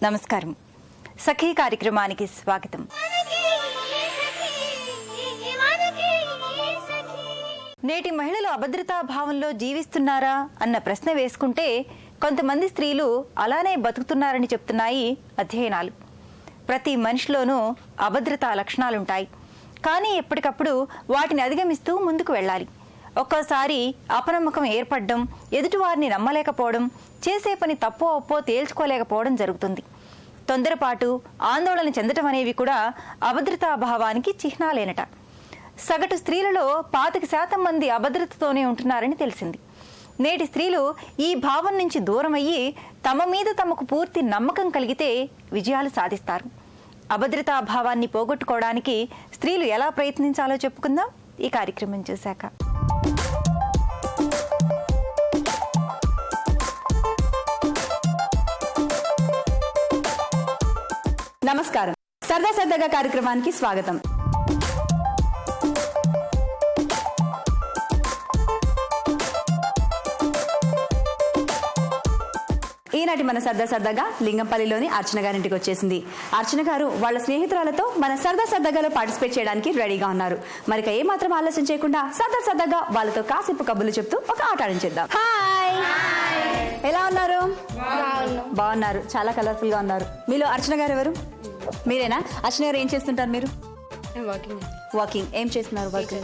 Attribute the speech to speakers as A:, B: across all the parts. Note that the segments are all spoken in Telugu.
A: నమస్కారం. సఖీ కార్యక్రమానికి స్వాగతం. నేటి మహిళలు అభద్రతా భావంలో జీవిస్తున్నారా అన్న ప్రశ్న వేసుకుంటే కొంతమంది స్త్రీలు అలానే బతుకుతున్నారని చెప్తున్నాయి అధ్యయనాలు. ప్రతి మనిషిలోనూ అభద్రతా లక్షణాలుంటాయి. కానీ ఎప్పటికప్పుడు వాటిని అధిగమిస్తూ ముందుకు వెళ్ళాలి. ఒక్కోసారి అపనమ్మకం ఏర్పడడం, ఎదుటివారిని నమ్మలేకపోవడం, చేసే పని తప్పో ఒప్పో తేల్చుకోలేకపోవడం జరుగుతుంది. తొందరపాటు, ఆందోళన చెందటం అనేవి కూడా అభద్రతా భావానికి చిహ్నాలేనట. సగటు స్త్రీలలో 25% మంది అభద్రతతోనే ఉంటున్నారని తెలిసింది. నేటి స్త్రీలు ఈ భావం నుంచి దూరమయ్యి తమ మీద తమకు పూర్తి నమ్మకం కలిగితే విజయాలు సాధిస్తారు. అభద్రతా భావాన్ని పోగొట్టుకోవడానికి స్త్రీలు ఎలా ప్రయత్నించాలో చెప్పుకుందాం ఈ కార్యక్రమం చూశాక.
B: నమస్కారం. సరదా సరదాగా కార్యక్రమానికి స్వాగతం. ఈనాటి మన సరదా సరదాగా లింగంపల్లిలోని అర్చన గారింటికి వచ్చేసింది. అర్చన గారు వాళ్ళ స్నేహితురాలతో మన సరదా సరదాగాలో పార్టిసిపేట్ చేయడానికి రెడీగా ఉన్నారు. మరి ఏ మాత్రం ఆలస్యం చేయకుండా సరదా సరదాగా వాళ్ళతో కాసేపు కబుర్లు చెప్తూ ఒక ఆట ఆడించేద్దాం. హాయ్, ఎలా ఉన్నారు? బాగున్నారు, చాలా కలర్ఫుల్ గా ఉన్నారు. మీలో అర్చన గారు ఎవరు? మీరేనా? అర్చన గారు ఏం చేస్తుంటారు మీరు? వాకింగ్. ఏం చేస్తున్నారు? Work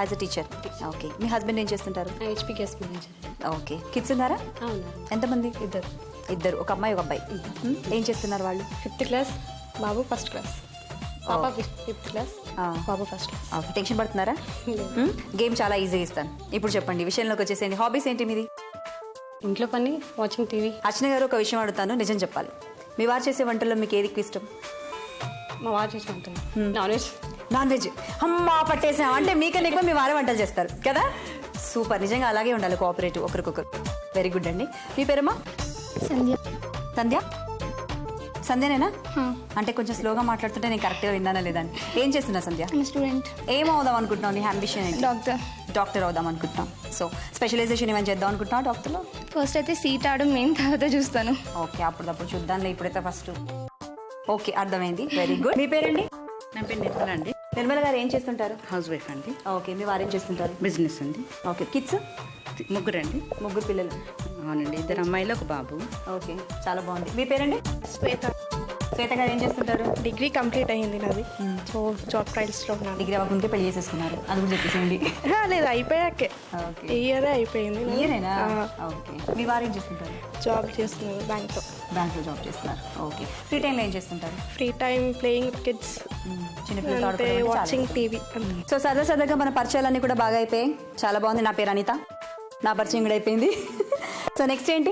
B: as a teacher. Okay. Me husband ఏం చేస్తుంటారు?
C: HP gas manager.
B: Okay. Kids ఉన్నారా? ఎంతమంది? ఇద్దరు, ఒక అమ్మాయి ఒక అబ్బాయి. ఏం చేస్తున్నారు వాళ్ళు?
C: 5th క్లాస్, బాబు 1st క్లాస్. పాప 5th క్లాస్, బాబు 1st క్లాస్.
B: ఓకే. టెన్షన్ పడుతున్నారా? గేమ్ చాలా ఈజీగా ఇస్తాను. ఇప్పుడు చెప్పండి, విషయంలోకి వచ్చేసేయండి. హాబీస్ ఏంటి మీది?
C: ఇంట్లో పని, వాచింగ్ టీవీ.
B: అర్చన గారు, ఒక విషయం అడుగుతాను, నిజం చెప్పాలి. మీ వారు చేసే వంటల్లో మీకు ఏది ఎక్కువ ఇష్టం?
C: మా వారు చేసి ఉంటుంది నాన్ వెజ్.
B: Non veg. అమ్మా, పట్టేసాం. అంటే మీకన్నా ఎక్కువ మీ వారే వంటలు చేస్తారు కదా? సూపర్. నిజంగా అలాగే ఉండాలి, కోఆపరేటివ్ ఒకరికొకరు. వెరీ గుడ్ అండి. మీ పేరమ్మా?
D: సంధ్య.
B: సంధ్య? సంధ్యనేనా? అంటే కొంచెం స్లోగా మాట్లాడుతుంటే నేను కరెక్ట్గా విన్నానా లేదా అని. ఏం చేస్తున్నా సంధ్య?
D: స్టూడెంట్.
B: ఏం అవుదాం అనుకుంటున్నావు? నీ అంబిషన్ ఏంటి? డాక్టర్ అవుదాం అనుకుంటున్నాం. సో స్పెషలైజేషన్ ఏమైనా చేద్దాం అనుకుంటున్నావు డాక్టర్లో?
D: ఫస్ట్ అయితే సీట్ ఆడడం మెయిన్, తర్వాత చూస్తాను.
B: ఓకే, అప్పుడు చూద్దాంలే, ఇప్పుడైతే ఫస్ట్. ఓకే, అర్థమైంది. Very good. మీ పేరండి?
E: నా పేరు నిర్మల అండి.
B: నిర్మల గారు ఏం చేస్తుంటారు?
E: హౌస్ వైఫ్ అండి.
B: ఓకే. మీ వారు ఏం చేస్తుంటారు?
E: బిజినెస్ అండి.
B: ఓకే. కిడ్స్?
E: ముగ్గురండి.
B: ముగ్గురు పిల్లలు.
E: అవునండి, 2 అమ్మాయిలు, ఒక బాబు.
B: ఓకే, చాలా బాగుంది. మీ పేరండి?
F: శ్వేత.
B: శ్వేత గారు ఏం చేస్తుంటారు?
F: డిగ్రీ కంప్లీట్ అయ్యింది నాది. సో జాబ్ ట్రయల్స్లో ఉన్నాను.
B: డిగ్రీ అవ్వకుంటే పెళ్లి చేసేసుకున్నారు, అది కూడా చెప్పేసింది.
F: లేదు, అయిపోయాకే.
B: ఓకే.
F: ఈ ఇయరే అయిపోయింది.
B: ఇయరేనా? ఓకే. మీ వారు ఏం చేస్తుంటారు?
F: జాబ్ చేస్తున్నారు బ్యాంక్లో.
B: బ్యాంక్లో జాబ్ చేస్తున్నారు. ఓకే. ఫ్రీ టైంలో ఏం చేస్తుంటారు?
F: ఫ్రీ టైం ప్లేయింగ్ కిడ్స్, అంటే వాచింగ్ టీవీ.
B: సో సరదా సరదాగా మన పరిచయాలన్నీ కూడా బాగా అయిపోయాయి. చాలా బాగుంది. నా పేరు అనిత, నా పరిచయం కూడా అయిపోయింది. సో నెక్స్ట్ ఏంటి?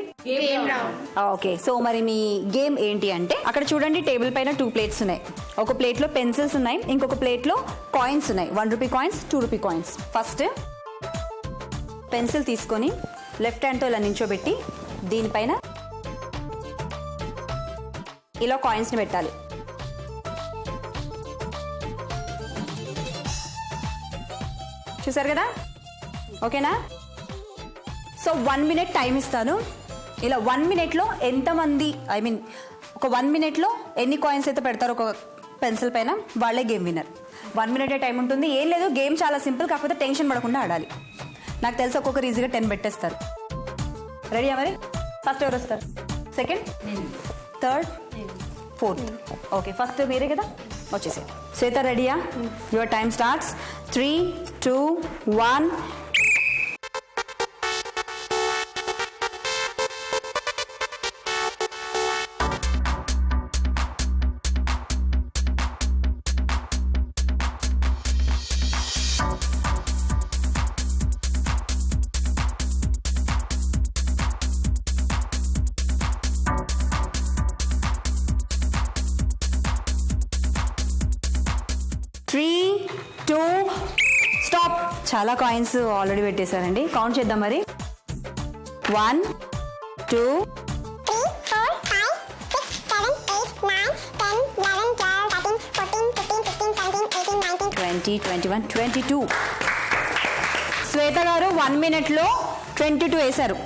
B: ఓకే. సో మరి మీ గేమ్ ఏంటి అంటే, అక్కడ చూడండి, టేబుల్ పైన 2 ప్లేట్స్ ఉన్నాయి. ఒక ప్లేట్లో పెన్సిల్స్ ఉన్నాయి, ఇంకొక ప్లేట్లో కాయిన్స్ ఉన్నాయి. 1 rupee coins, 2 rupee coins. First pencil తీసుకొని లెఫ్ట్ హ్యాండ్తో ఇలా నించోబెట్టి దీనిపైన ఇలా కాయిన్స్ని పెట్టాలి. చూసారు కదా? ఓకేనా? సో 1 మినిట్ టైం ఇస్తాను. ఇలా 1 మినిట్లో ఎంతమంది, ఒక 1 మినిట్లో ఎన్ని కాయిన్స్ అయితే పెడతారో ఒక పెన్సిల్ పైన, వాళ్ళే గేమ్ విన్నర్. 1 మినిటే టైం ఉంటుంది. ఏం లేదు, గేమ్ చాలా సింపుల్, కాకపోతే టెన్షన్ పడకుండా ఆడాలి. నాకు తెలిసి ఒక్కొక్కరు ఈజీగా 10 పెట్టేస్తారు. రెడీయా మరి? ఫస్ట్ ఎవరు వస్తారు? Second, third, fourth. Okay, first మీరే కదా, వచ్చేసే. శ్వేత, రెడీయా? Your time starts. 3, 2, 1. స్టాప్. చాలా కాయిన్స్ ఆల్రెడీ పెట్టేశారండి. కౌంట్ చేద్దాం మరి. 1, 2,
G: 3, 4, 5, 6, 7, 8, 9, 10, 11, 12, 13, 14, 15, 16, 17, 18, 19,
B: 20, 21, 22. శ్వేత గారు 1 మినిట్లో 22 వేశారు.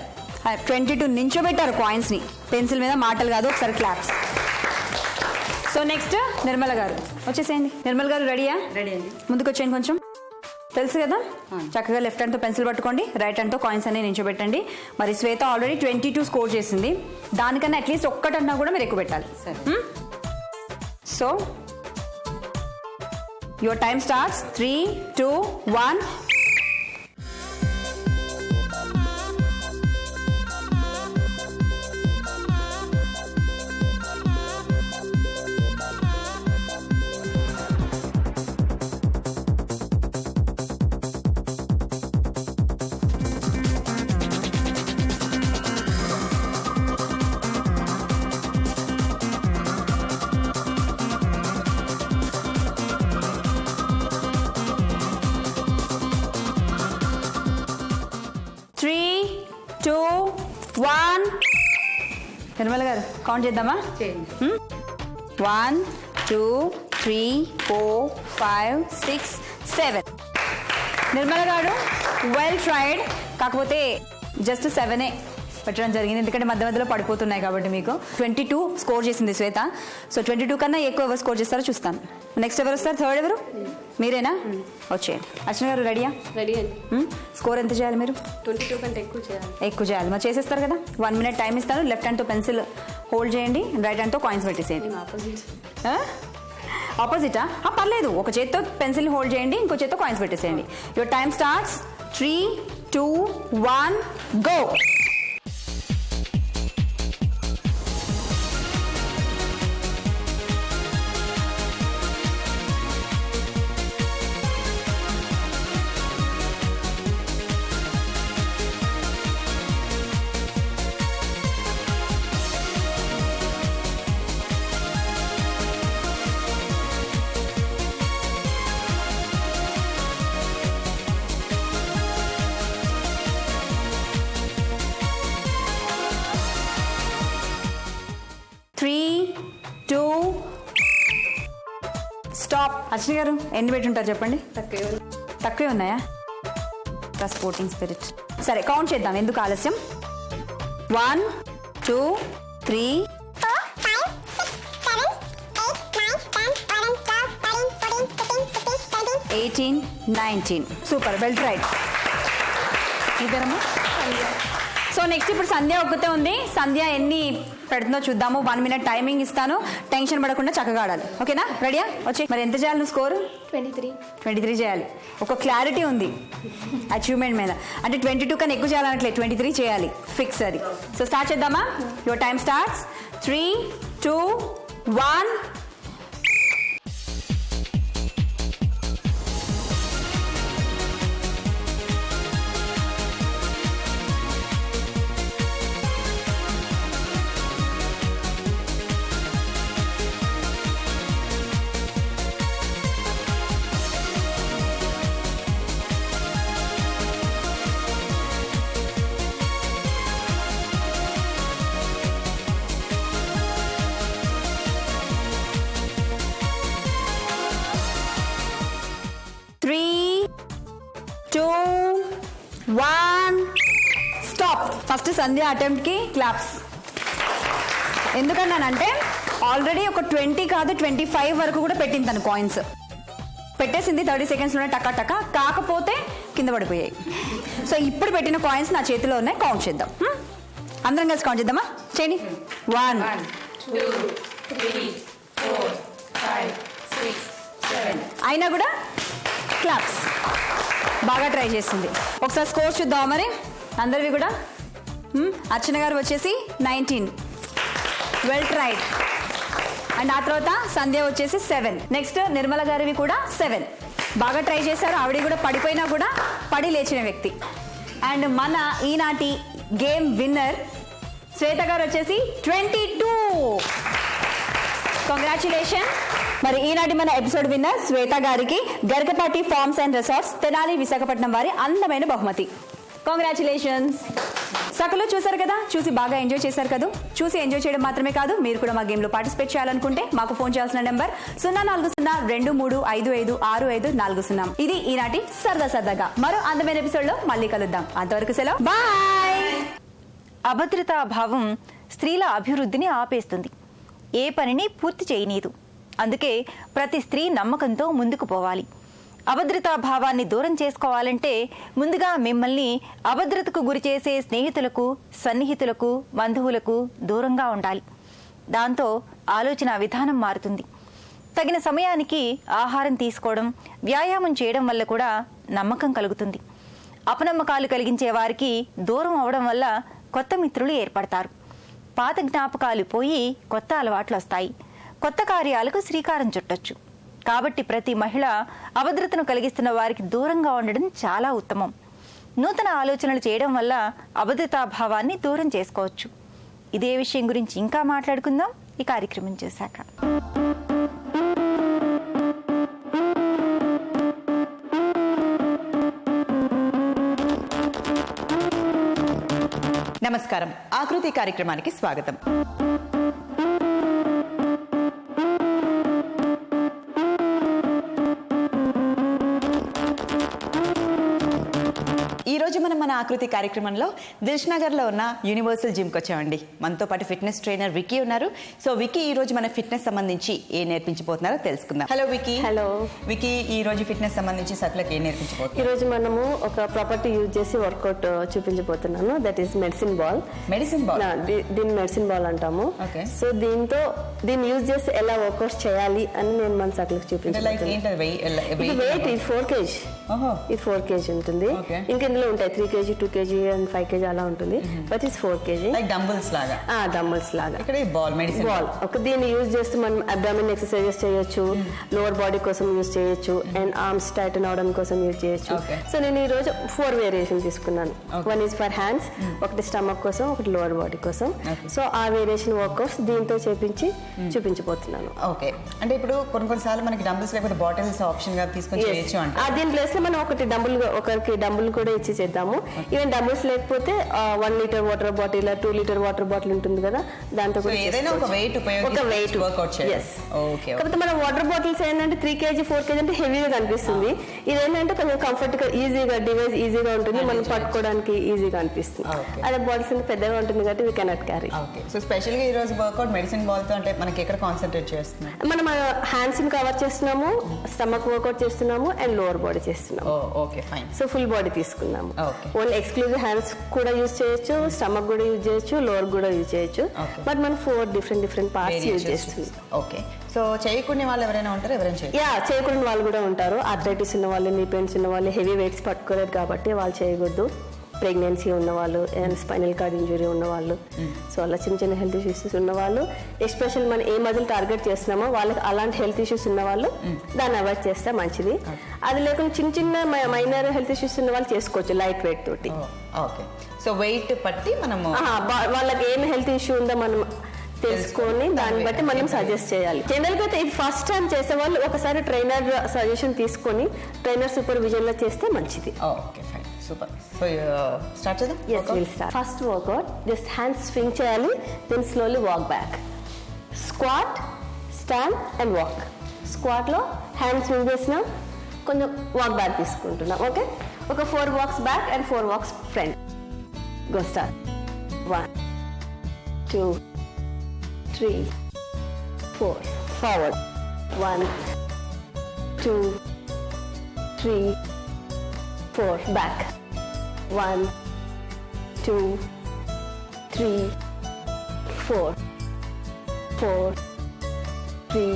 B: 22 నించోబెట్టారు కాయిన్స్ని. పెన్సిల్ మీద మాటలు కాదు, ఒకసారి క్లాప్స్. సో నెక్స్ట్ నిర్మల గారు వచ్చేసేయండి. నిర్మల గారు రెడీయా?
E: రెడీ అండి.
B: ముందుకు వచ్చేయండి కొంచెం. తెలుసు కదా, చక్కగా లెఫ్ట్ హ్యాండ్తో పెన్సిల్ పట్టుకోండి, రైట్ హ్యాండ్తో కాయిన్స్ అన్ని నించోబెట్టండి. మరి శ్వేత ఆల్రెడీ 22 స్కోర్ చేసింది, దానికన్నా అట్లీస్ట్ ఒక్కటన్నా కూడా మీరు ఎక్కువ పెట్టాలి. So your time starts. 3, 2, 1. Nirmala గారు కౌంట్ చేద్దామా?
E: చేయండి.
B: 1, 2, 3, 4, 5, 6, 7. నిర్మల గారు వెల్ ట్రైడ్, కాకపోతే జస్ట్ 7 పెట్టడం జరిగింది, ఎందుకంటే మధ్య మధ్యలో పడిపోతున్నాయి కాబట్టి. మీకు 22 స్కోర్ చేసింది శ్వేత. సో 22 కన్నా ఎక్కువ ఎవరు స్కోర్ చేస్తారో చూస్తాను. నెక్స్ట్ ఎవరు వస్తారు? థర్డ్ ఎవరు? మీరేనా? వచ్చేయండి. అర్చన గారు రెడీయా?
C: రెడీ అండి.
B: స్కోర్ ఎంత చేయాలి మీరు?
C: 22 కంటే ఎక్కువ చేయాలి.
B: ఎక్కువ చేయాలి. మరి చేసేస్తారు కదా. 1 minute టైం ఇస్తాను. లెఫ్ట్ హ్యాండ్తో పెన్సిల్ హోల్డ్ చేయండి, రైట్ హ్యాండ్తో కాయిన్స్ పెట్టేసేయండి. ఆపోజిటా? పర్లేదు, ఒక చేత్తో పెన్సిల్ హోల్డ్ చేయండి, ఇంకో చేత్తో కాయిన్స్ పెట్టేసేయండి. Your time starts. 3, 2, 1, go. Stop. Archana గారు ఎన్ని పెట్టుంటారు చెప్పండి? తక్కువే ఉన్నాయా? Sporting spirit. సరే కౌంట్ చేద్దాం, ఎందుకు ఆలస్యం. 1, 2, 3,
G: 4, 5, 6, 7, 8, 9, 10, 11, 12, 13, 14, 15, 16, 17,
B: 18, 19. Super, well tried. ఇద్దరమ్మా. సో నెక్స్ట్ ఇప్పుడు సంధ్య ఒక్కతే ఉంది. సంధ్య ఎన్ని పెడుతుందో చూద్దాము. 1 minute టైమింగ్ ఇస్తాను, టెన్షన్ పడకుండా చక్కగా ఆడాలి. ఓకేనా? రెడీయా? వచ్చి మరి ఎంత చేయాలి నువ్వు స్కోరు? 23 చేయాలి. ఒక క్లారిటీ ఉంది అచీవ్మెంట్ మీద, అంటే 22 కన్నా ఎక్కువ చేయాలనట్లేదు, 23 చేయాలి, ఫిక్స్ అది. సో స్టార్ట్ చేద్దామా? Your time starts. 3, 2, 1. Stop. First Sandhya attempt కి క్లాప్స్. ఎందుకన్నానంటే ఆల్రెడీ ఒక 20 కాదు 25 వరకు కూడా పెట్టింది తను కాయిన్స్. పెట్టేసింది 30 secondsలోనే టకా టకా, కాకపోతే కింద పడిపోయాయి. సో ఇప్పుడు పెట్టిన కాయిన్స్ నా చేతిలో ఉన్నాయి, కౌంట్ చేద్దాం. అందరం కలిసి కౌంట్ చేద్దామా? చేయండి. 1, 2, 3, 4, 5, 6, 7. అయినా కూడా క్లాప్స్. బాగా ట్రై చేసింది. ఒకసారి స్కోర్ చూద్దాం మరి అందరివి కూడా. అర్చన గారు వచ్చేసి 19, వెల్ ట్రైడ్. అండ్ ఆ తర్వాత సంధ్య వచ్చేసి 7. నెక్స్ట్ నిర్మల గారివి కూడా 7. బాగా ట్రై చేశారు. ఆవిడ కూడా పడిపోయినా కూడా పడి లేచిన వ్యక్తి. అండ్ మన ఈనాటి గేమ్ విన్నర్ శ్వేత గారు వచ్చేసి 22. కంగ్రాచులేషన్. మరి ఈనాటి మన ఎపిసోడ్ విన్నర్ శ్వేత గారికి Garikapati farms and resorts, Tenali, Visakhapatnam వారి అందమైన బహుమతి. కంగ్రాచులేషన్స్. సకలు చూసారు కదా, చూసి బాగా ఎంజాయ్ చేశారు కదా. చూసి ఎంజాయ్ చేయడం మాత్రమే కాదు, మీరు కూడా మా గేమ్ లో పార్టిసిపేట్ చేయాలనుకుంటే మాకు ఫోన్ చేయాల్సిన నెంబర్ 0402356540. ఇది ఈనాటి సరదా సరదాగా. మరో అందమైన ఎపిసోడ్ లో మళ్ళీ కలుద్దాం. అంతవరకు సెలవు, బాయ్.
A: అభద్రతా భావం స్త్రీల అభివృద్ధిని ఆపేస్తుంది, ఏ పనిని పూర్తి చేయనీదు. అందుకే ప్రతి స్త్రీ నమ్మకంతో ముందుకు పోవాలి. అభద్రతా భావాన్ని దూరం చేసుకోవాలంటే ముందుగా మిమ్మల్ని అభద్రతకు గురి చేసే స్నేహితులకు, సన్నిహితులకు, బంధువులకు దూరంగా ఉండాలి. దాంతో ఆలోచన విధానం మారుతుంది. తగిన సమయానికి ఆహారం తీసుకోవడం, వ్యాయామం చేయడం వల్ల కూడా నమ్మకం కలుగుతుంది. అపనమ్మకాలు కలిగించే వారికి దూరం అవడం వల్ల కొత్త మిత్రులు ఏర్పడతారు. పాత జ్ఞాపకాలు పోయి కొత్త అలవాట్లు వస్తాయి. కొత్త కార్యాలకు శ్రీకారం చుట్టొచ్చు. కాబట్టి ప్రతి మహిళ అభద్రతను కలిగిస్తున్న వారికి దూరంగా ఉండడం చాలా ఉత్తమం. నూతన ఆలోచనలు చేయడం వల్ల అభద్రతా భావాన్ని దూరం చేసుకోవచ్చు. ఇదే విషయం గురించి ఇంకా మాట్లాడుకుందాం ఈ కార్యక్రమం చేశాక.
H: నమస్కారం, ఆకృతి కార్యక్రమానికి స్వాగతం. ఈ రోజు మనం మన ఆకృతి కార్యక్రమంలో దిల్షుఖ్నగర్లో ఉన్న యూనివర్సల్ జిమ్కి వచ్చామండి. మనతో పాటు ఫిట్నెస్ ట్రైనర్ వికీ ఉన్నారు. సో వికీ ఈ రోజు మన ఫిట్నెస్ సంబంధించి ఏం నేర్పించబోతున్నారో తెలుసుకుందాం. Hello wiki.
F: హలో
H: వికీ, ఈ రోజు ఫిట్నెస్ సంబంధించి సభ్యులకు ఏం నేర్పించబోతున్నారు?
F: ఈరోజు మనము ఒక ప్రాపర్టీ యూజ్ చేసి వర్కౌట్ చూపించబోతున్నాను. That is medicine ball.
H: Medicine ball,
F: దీన్ని మెడిసిన్ బాల్ అంటాము.
H: Okay.
F: సో దీన్ని యూజ్ చేసి ఎలా వర్కౌట్ చేయాలి అని నేను మన సభ్యులకు చూపించబోతున్నాను. వెయిట్ ఇది 4 kg. ఇది 4 kg ఉంటుంది. ఇంకా ఇందులో ఉంటాయి 3 kg, 2 kg అండ్ 5 kg అలా ఉంటుంది. But it's 4 kg.
H: డంబుల్స్ లాగా.
F: డంబుల్స్ లాగా.
H: ఇక్కడ బాల్, మెడిసిన్
F: బాల్. దీన్ని యూజ్ చేస్తూ మనం అబ్డామిన్ ఎక్సర్సైజెస్ చేయొచ్చు, లోవర్ బాడీ కోసం యూజ్ చేయొచ్చు, అండ్ ఆర్మ్స్ టైటన్ అవడం కోసం యూజ్ చేయొచ్చు. సో నేను ఈ రోజు 4 వేరియేషన్ తీసుకున్నాను. 1 ఈజ్ ఫర్ హ్యాండ్స్, ఒకటి స్టమక్ కోసం, ఒకటి లోవర్ బాడీ కోసం. సో ఆ వేరియేషన్ వర్కౌట్స్ దీంతో చూపించబోతున్నాను.
H: ఓకే. అంటే ఇప్పుడు కొన్నిసార్లు మనకి డంబుల్స్ లేకపోతే బాటిల్స్ ఆప్షన్ గా తీసుకొని చేయొచ్చు అంటే
F: దీని ప్లేస్ లో మనం ఒకరికి డంబుల్ కూడా ఇచ్చి చేద్దాము. ఈవెన్ డంబుల్స్ లేకపోతే 1 litre water bottle, 2 litre water bottle ఉంటుంది కదా, దాంతో కూడా
H: ఏదైనా ఒక వెయిట్ వర్కౌట్ చేయాలి. ఓకే.
F: కాకపోతే మన వాటర్ బాటిల్స్ ఏంటంటే 3 kg, 4 kg అంటే హెవీగా కనిపిస్తుంది. ఇదేంటంటే కొంచెం కంఫర్ట్ గా, ఈజీగా డివైస్ ఈజీగా ఉంటుంది, మనం పట్టుకోవడానికి ఈజీగా అనిపిస్తుంది. అదే బాటిల్స్ అంటే పెద్దగా ఉంటుంది కాబట్టి we cannot carry.
H: Okay. So special గా ఈ రోజు వర్కౌట్ మెడిసిన్ బాల్ తో అంటే మనకి ఎక్కడ కాన్సంట్రేట్ చేస్తున్నాం?
F: మనం హ్యాండ్స్ ని కవర్ చేస్తున్నాము, స్టమక్ వర్కౌట్ చేస్తున్నాము, అండ్ లోవర్ బాడీ చేస్తున్నాము.
H: Okay, fine.
F: So full body తీసుకున్నాము. ఓన్లీ ఎక్స్క్లూజివ్ హ్యాండ్స్ కూడా యూజ్ చేయొచ్చు, స్టమక్ కూడా యూజ్ చేయొచ్చు, లోవర్ కూడా యూజ్ చేయొచ్చు. బట్ మనం 4 డిఫరెంట్ పార్ట్స్ యూజ్ చేస్తున్నాం.
H: ఓకే. సో చేయకుండా వాళ్ళు ఎవరైనా ఉంటారు? ఎవరైనా
F: చేయకూడని వాళ్ళు కూడా ఉంటారు. ఆర్థరైటిస్ ఉన్న వాళ్ళు, నీ పెయిన్స్ ఉన్న వాళ్ళు, హెవీ వెయిట్స్ పట్టుకోలేరు కాబట్టి వాళ్ళు చేయకూడదు. ప్రెగ్నెన్సీ ఉన్నవాళ్ళు, అండ్ స్పైనల్ కార్డ్ ఇంజురీ ఉన్నవాళ్ళు, సో అలా చిన్న హెల్త్ ఇష్యూస్ ఉన్నవాళ్ళు, ఎస్పెషల్ మనం ఏ మజిల్ టార్గెట్ చేస్తున్నామో వాళ్ళకి అలాంటి హెల్త్ ఇష్యూస్ ఉన్న వాళ్ళు దాన్ని అవాయిడ్ చేస్తే మంచిది. అది లేకుండా చిన్న మైనర్ హెల్త్ ఇష్యూస్ ఉన్న వాళ్ళు చేసుకోవచ్చు లైట్ వెయిట్ తోటి.
H: ఓకే. సో వెయిట్ పట్టి మనము
F: వాళ్ళకి ఏం హెల్త్ ఇష్యూ ఉందో మనం తెలుసుకొని దాన్ని బట్టి మనం సజెస్ట్ చేయాలి. జనరల్ గా ఇది ఫస్ట్ టైం చేసే వాళ్ళు ఒకసారి ట్రైనర్ సజెషన్ తీసుకొని ట్రైనర్ సూపర్విజన్ లో చేస్తే మంచిది.
H: Okay, fine, super. So start చేద్దాం.
F: yes we'll start. First workout just hands swing చేయాలి, then slowly walk back, squat, stand and walk. Squat లో హ్యాండ్స్ స్వింగ్ చేసినాం, కొంచెం వాక్ బ్యాక్ తీసుకుంటున్నాం. ఓకే, ఒక 4 walks back and 4 walks front. Go start. 1 2 3 4 forward. 1 2 3 4 back. 1 2 3 4 4 3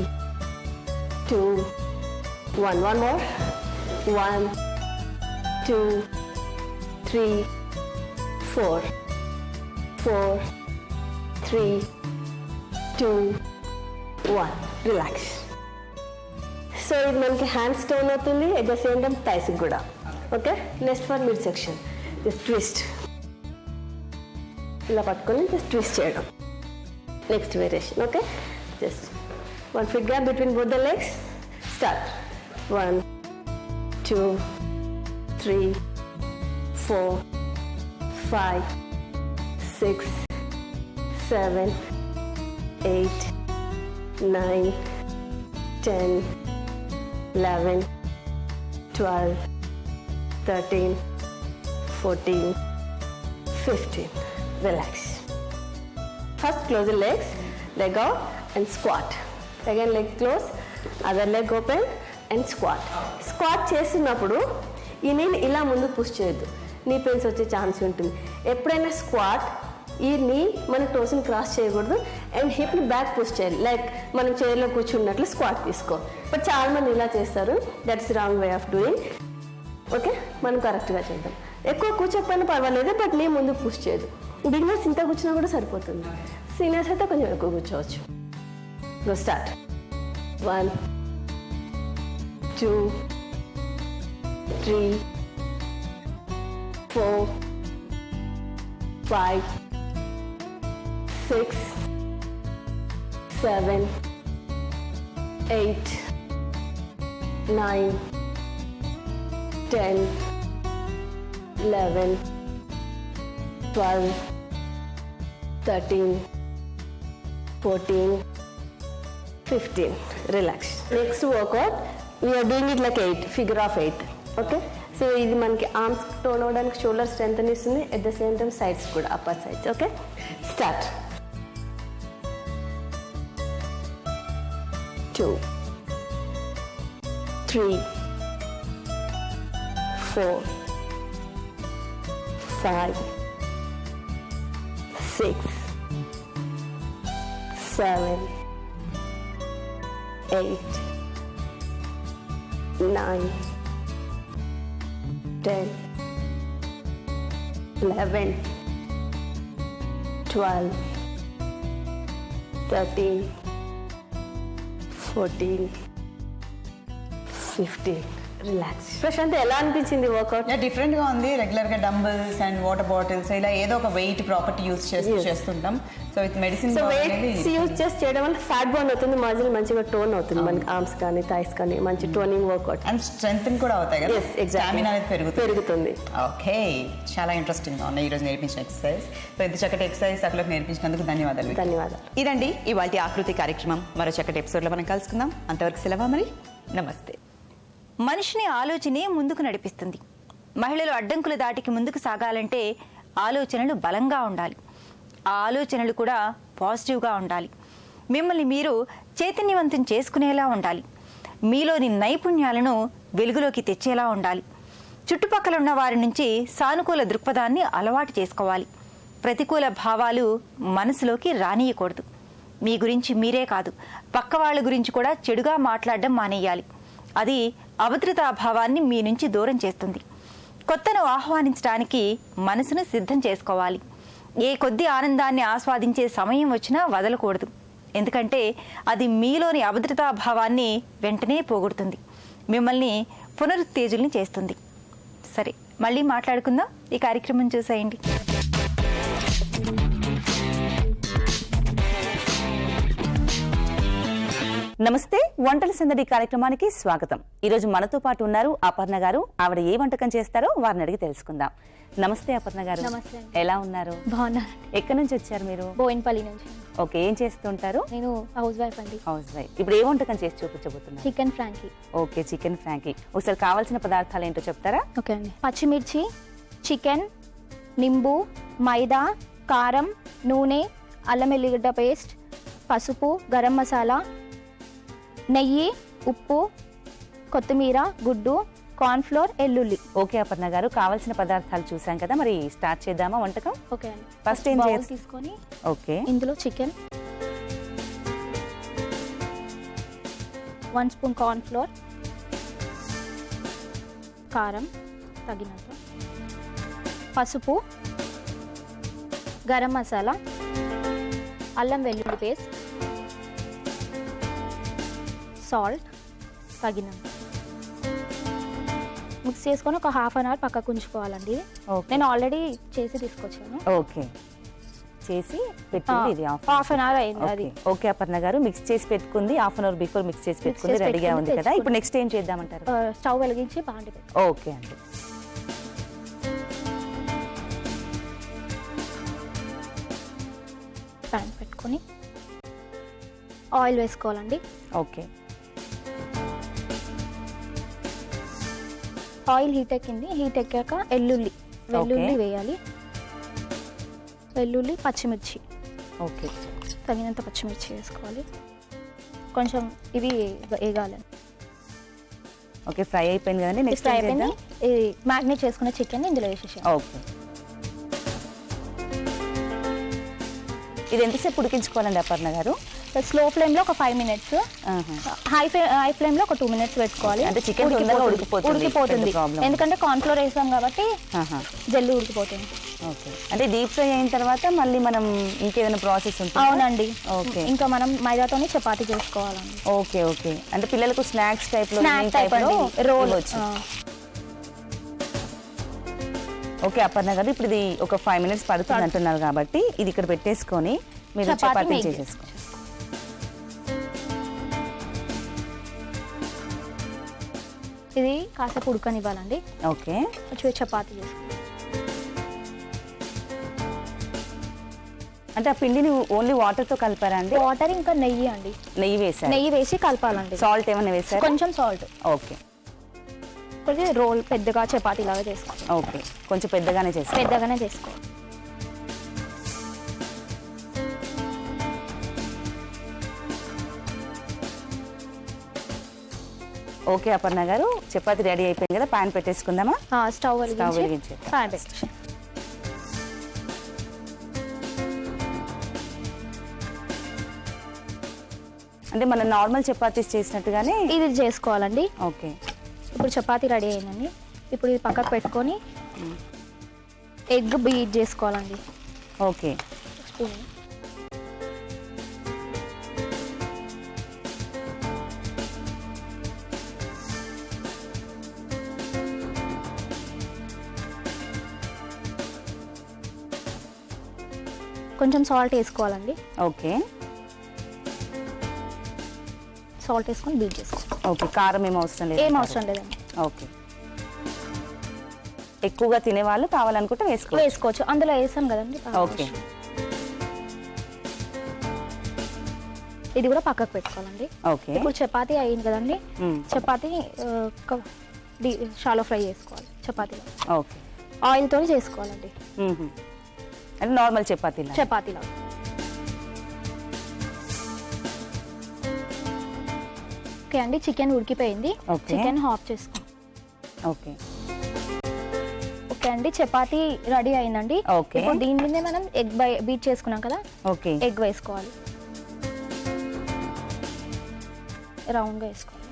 F: 2 1. One more. 1 2 3 4 4 3 2 1. Relax. So ఇది మనకి హ్యాండ్స్ టర్న్ అవుతుంది, at the same time thighs కూడా. Okay, next for mid section. Just twist, ఇలా పట్టుకొని జస్ట్ ట్విస్ట్ చేయడం. Next variation. Okay, just 1 foot gap between both the legs. Start. 1 2 3 4 5 6 7 8 9 10 11 12 13 14 15. Relax. First close the legs, leg out and squat. Again leg close, other leg open and squat. Squat చేస్తున్నప్పుడు ఈ నీని ఇలా ముందు పుష్ చేయొద్దు, నీ పెయిన్స్ వచ్చే ఛాన్స్ ఉంటుంది. ఎప్పుడైనా స్క్వాట్ ఈ నీ మన టోస్ని క్రాస్ చేయకూడదు అండ్ హిప్ని బ్యాక్ పుష్ చేయాలి. లైక్ మనం చైర్లో కూర్చున్నట్లు స్క్వాట్ తీసుకో. బట్ చాలా మంది ఇలా చేస్తారు, that's wrong way of doing. Okay, మనం కరెక్ట్గా చేద్దాం. ఎక్కువ కూర్చోకపోయినా పర్వాలేదు, బట్ నీ ముందు పుష్ చేయదు. బిగినర్స్ ఇంత కూర్చున్నా కూడా సరిపోతుంది, సీనియర్స్ అయితే కొంచెం ఎక్కువ కూర్చోవచ్చు. Go start. 1 2 3 4 5 6 7 8 9 10 11 12 13 14 15. Relax. Next workout, we are doing it like 8, figure of 8. Okay? So ఇది మనకి ఆర్మ్స్ టోన్ అవ్వడానికి, షోల్డర్ స్ట్రెంత్ ఇస్తుంది, at the same time sides కూడా, upper sides. Okay, start. 2 3 4 5 6 7 8 9 10 11 12 13 14 15. Relax. Prashanth, ఎలా అనిపించింది వర్కౌట్?
H: డిఫరెంట్ గా ఉంది. రెగ్యులర్ గా డంబుల్స్ అండ్ వాటర్ బాటిల్స్ ఇలా ఏదో ఒక వెయిట్ ప్రాపర్టీ యూస్ చేస్తుంటాం. So with medicine,
F: so weights use చేసి చేయడం వల్ల ఫ్యాట్ బర్న్ అవుతుంది, మజిల్ మంచిగా టోన్ అవుతుంది, మనకి ఆర్మ్స్ కానీ థైస్ కానీ మంచి టోనింగ్ వర్కౌట్
H: అండ్ స్ట్రెంగ్ కూడా అవుతాయి కదా. స్టామినా అనేది
F: పెరుగుతుంది.
H: ఓకే, చాలా ఇంట్రెస్టింగ్ గా ఉన్నాయి ఈ రోజు నేర్పించిన ఎక్సర్సైజ్. సో ఇంత చక్కటి ఎక్సర్సైజ్ అక్కడ నేర్పించినందుకు ధన్యవాదాలు. ఇదండి ఇవాళ ఆకృతి కార్యక్రమం. మరో చక్కటి ఎపిసోడ్ లో మనం కలుసుకుందాం. అంతవరకు సెలవు మరి. నమస్తే.
A: మనిషిని ఆలోచనే ముందుకు నడిపిస్తుంది. మహిళలు అడ్డంకుల దాటికి ముందుకు సాగాలంటే ఆలోచనలు బలంగా ఉండాలి. ఆ ఆలోచనలు కూడా పాజిటివ్గా ఉండాలి. మిమ్మల్ని మీరు చైతన్యవంతం చేసుకునేలా ఉండాలి. మీలోని నైపుణ్యాలను వెలుగులోకి తెచ్చేలా ఉండాలి. చుట్టుపక్కల ఉన్న వారి నుంచి సానుకూల దృక్పథాన్ని అలవాటు చేసుకోవాలి. ప్రతికూల భావాలు మనసులోకి రానియకూడదు. మీ గురించి మీరే కాదు, పక్క వాళ్ళ గురించి కూడా చెడుగా మాట్లాడడం మానేయాలి. అది అభద్రతాభావాన్ని మీ నుంచి దూరం చేస్తుంది. కొత్తను ఆహ్వానించడానికి మనసును సిద్ధం చేసుకోవాలి. ఏ కొద్ది ఆనందాన్ని ఆస్వాదించే సమయం వచ్చినా వదలకూడదు. ఎందుకంటే అది మీలోని అభద్రతాభావాన్ని వెంటనే పోగొడుతుంది, మిమ్మల్ని పునరుత్తేజుల్ని చేస్తుంది. సరే, మళ్ళీ మాట్లాడుకుందాం. ఈ కార్యక్రమం చూసేయండి.
I: నమస్తే, వంటల సందడి కార్యక్రమానికి స్వాగతం. ఈరోజు మనతో పాటు ఉన్నారు అపర్ణ గారు. ఆవిడ ఏ వంటకం చేస్తారో వారిని అడిగి తెలుసుకుందాం. నమస్తే అపర్ణ గారు.
C: నమస్తే.
I: ఎలా ఉన్నారు?
C: బాగున్నా.
I: ఎక్కడి నుంచి వచ్చారు మీరు?
C: బోయిన్పల్లి నుంచి.
I: ఓకే, ఏం చేస్తుంటారు?
C: నేను హౌస్ వైఫ్ అండి.
I: House wife. ఇప్పుడు ఏ వంటకం చేసి చూపించబోతున్నారు?
C: Chicken frankie.
I: Okay, chicken frankie. ఒకసారి కావాల్సిన పదార్థాలు ఏంటో చెప్తారా?
C: ఓకే అండి. పచ్చిమిర్చి, చికెన్, నింబు, మైదా, కారం, నూనె, అల్లం వెల్లిగడ్డ పేస్ట్, పసుపు, గరం మసాలా, నెయ్యి, ఉప్పు, కొత్తిమీర, గుడ్డు, కార్న్ఫ్లోర్, ఎల్లుల్లి.
I: ఓకే అపర్ణ గారు, కావాల్సిన పదార్థాలు చూసాం కదా, మరి స్టార్ట్ చేద్దామా వంటకం?
C: ఓకే అండి.
I: ఫస్ట్ ఏం చేయాలి?
C: తీసుకొని
I: ఓకే,
C: ఇందులో చికెన్, 1 స్పూన్ కార్న్ఫ్లోర్, కారం తగినంత, పసుపు, గరం మసాలా, అల్లం వెల్లుల్లి పేస్ట్, సాల్ట్ తగినంత మిక్స్ చేసుకొని ఒక హాఫ్ అన్ అవర్ పక్కకు ఉంచుకోవాలండి. నేను ఆల్రెడీ చేసి తీసుకొచ్చాను.
I: ఓకే, చేసి పెట్టింది ఇది
C: హాఫ్ అన్ అవర్ అయింది అది.
I: ఓకే అపర్ణ గారు, మిక్స్ చేసి పెట్టుకుంది, half an hour before mix చేసి పెట్టుకుంది, రెడీగా ఉంది కదా. ఇప్పుడు నెక్స్ట్ ఏం చేద్దామంటారు?
C: స్టవ్ వెలిగించి బాండి పెట్టు.
I: ఓకే అండి.
C: ప్యాన్ పెట్టుకొని ఆయిల్ వేసుకోవాలండి.
I: ఓకే,
C: ఆయిల్ హీట్ ఎక్కింది. హీట్ ఎక్కాక వెల్లుల్లి వేయాలి. వెల్లుల్లి, పచ్చిమిర్చి,
I: ఓకే,
C: తగినంత పచ్చిమిర్చి వేసుకోవాలి.
D: కొంచెం ఇవి వేగాలి.
I: ఓకే, ఫ్రై అయిపోయింది కదండి. నెక్స్ట్
D: ఫ్రై అయిపోయింది. ఇది మ్యాగ్నేట్ చేసుకున్న చికెన్ ఇందులో వేసేసాం.
I: ఓకే, ఇది ఎంతసేపు ఉడికించుకోవాలండి అపర్ణ గారు?
D: స్లో ఫ్లేమ్లో ఒక 5 minutes, హై ఫ్లేమ్లో ఒక 2 minutes పెట్టుకోవాలి.
I: అంటే చికెన్ తొందరగా ఉడికిపోతుంది,
D: ఎందుకంటే కార్న్ఫ్లోర్ వేసాం కాబట్టి జల్దీ ఉడికిపోతుంది.
I: ఓకే, అంటే డీప్ ఫ్రై అయిన తర్వాత మళ్ళీ మనం ఇంకేదైనా ప్రాసెస్ ఉంటుంది?
D: అవునండి.
I: ఓకే,
D: ఇంకా మనం మైదాతోనే చపాతీ చేసుకోవాలండి.
I: ఓకే ఓకే, అంటే పిల్లలకు స్నాక్స్ టైప్లో
D: రోల్
I: వచ్చి. ఓకే అపర్ణ గారు, ఇప్పుడు ఇది ఒక 5 minutes పడుతుంది అంటున్నారు కాబట్టి ఇది ఇక్కడ పెట్టేసుకొని మీరు చపాతీ చేసేసుకోండి.
D: ఇది కాసేపు ఉడకనివ్వాలండి.
I: ఓకే,
D: చపాతీ చేసుకోవాలి.
I: అంటే ఆ పిండిని ఓన్లీ వాటర్తో కలిపారా అండి?
D: వాటర్ ఇంకా నెయ్యి అండి.
I: నెయ్యి వేసారు?
D: నెయ్యి వేసి కలపాలండి.
I: సాల్ట్ ఏమైనా వేసారు?
D: కొంచెం సాల్ట్.
I: ఓకే,
D: కొంచెం రోల్ పెద్దగా చపాతీ లాగా చేసుకోవాలి.
I: ఓకే, కొంచెం పెద్దగానే చేసుకోవాలి.
D: పెద్దగానే చేసుకోవాలి.
I: ఓకే అపర్ణ గారు, చపాతీ రెడీ అయిపోయింది కదా, పాన్ పెట్టేసుకుందామా?
D: స్టవ్
I: వెలిగించి
D: పాన్ పెట్టేసి.
I: అంటే మనం నార్మల్ చపాతీస్ చేసినట్టుగానే
D: ఇది చేసుకోవాలండి.
I: ఓకే,
D: ఇప్పుడు చపాతీ రెడీ అయిందండి. ఇప్పుడు ఇది పక్కకు పెట్టుకొని ఎగ్ బీట్ చేసుకోవాలండి.
I: Okay,
D: spoon. కొంచెం సాల్ట్ వేసుకోవాలండి.
I: ఓకే,
D: సాల్ట్ వేసుకొని బీట్ చేసుకోవాలి.
I: ఓకే, కారం ఏం అవసరం లేదు?
D: ఏం అవసరం లేదండి.
I: ఓకే, ఎక్కువగా తినేవాళ్ళు కావాలనుకుంటే
D: వేసుకోవచ్చు, అందులో వేసాం కదండి.
I: ఓకే,
D: ఇది కూడా పక్కకు పెట్టుకోవాలండి.
I: ఓకే,
D: ఇప్పుడు చపాతీ అయింది కదండి. చపాతీ షాలో ఫ్రై చేసుకోవాలి చపాతీలో.
I: ఓకే,
D: ఆయిల్తో చేసుకోవాలండి.
I: అంటే నార్మల్ చపాతీలో.
D: ఓకే అండి, చికెన్ ఉడికిపోయింది. చికెన్ హాఫ్ చేసుకో.
I: ఓకే,
D: ఓకే అండి, చపాతీ రెడీ అయిందండి.
I: ఓకే,
D: ఇప్పుడు దీని మీదే మనం ఎగ్ బీట్ చేసుకున్నాం కదా.
I: ఓకే,
D: ఎగ్ వేసుకోవాలి, రౌండ్గా వేసుకోవాలి.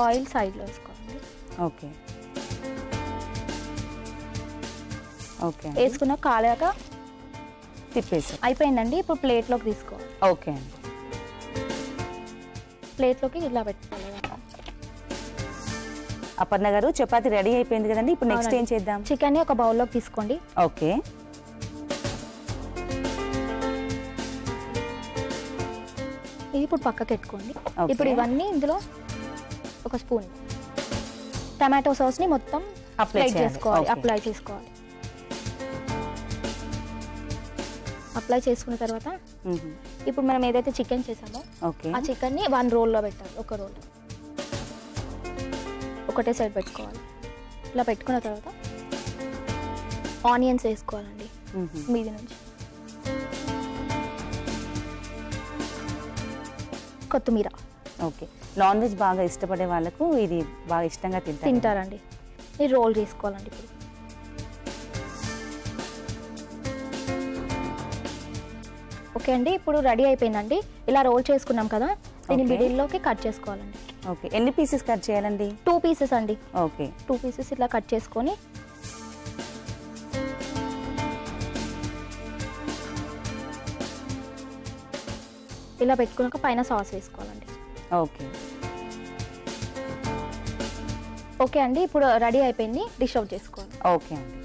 D: ఆయిల్ సైడ్లో వేసుకోవాలండి.
I: ఓకే, ఓకే,
D: వేసుకున్న కాలాక
I: తిప్పేసి
D: అయిపోయిందండి. ఇప్పుడు ప్లేట్లోకి తీసుకోవాలి.
I: ఓకే అండి,
D: ప్లేట్లోకి ఇలా పెట్టుకోవాలి.
I: అపర్ణ గారు, చపాతీ రెడీ అయిపోయింది కదండి, ఇప్పుడు నెక్స్ట్ ఏం చేద్దాం?
D: చికెన్ ఒక బౌల్లోకి తీసుకోండి.
I: ఓకే,
D: ఇది ఇప్పుడు పక్కకి పెట్టుకోండి. ఇప్పుడు ఇవన్నీ ఇందులో ఒక స్పూన్ టమాటో సాస్ని మొత్తం అప్లై చేసుకోవాలి. అప్లై చేసుకున్న తర్వాత ఇప్పుడు మనం ఏదైతే చికెన్ చేసామో ఆ చికెన్ని 1 రోల్లో పెట్టాలి. ఒక రోల్ ఒకటే సైడ్ పెట్టుకోవాలి. ఇలా పెట్టుకున్న తర్వాత ఆనియన్స్ వేసుకోవాలండి మీది నుంచి. కొత్తిమీర.
I: ఓకే, నాన్ వెజ్ బాగా ఇష్టపడే వాళ్ళకు ఇది బాగా ఇష్టంగా
D: తింటారండి. ఇది రోల్ చేసుకోవాలండి. ఇప్పుడు ఓకే అండి, ఇప్పుడు రెడీ అయిపోయిందండి. ఇలా రోల్ చేసుకున్నాం కదా, దీన్ని మిడిల్లోకి కట్ చేసుకోవాలండి.
I: ఓకే, ఎన్ని పీసెస్ కట్ చేయాలండి?
D: 2 పీసెస్ అండి.
I: ఓకే,
D: 2 పీసెస్ ఇట్లా కట్ చేసుకొని ఇలా పెట్టుకున్నాక పైన సాస్ వేసుకోవాలండి.
I: ఓకే,
D: ఓకే అండి, ఇప్పుడు రెడీ అయిపోయింది. డిష్ అవుట్ చేసుకోవాలి.
I: ఓకే అండి.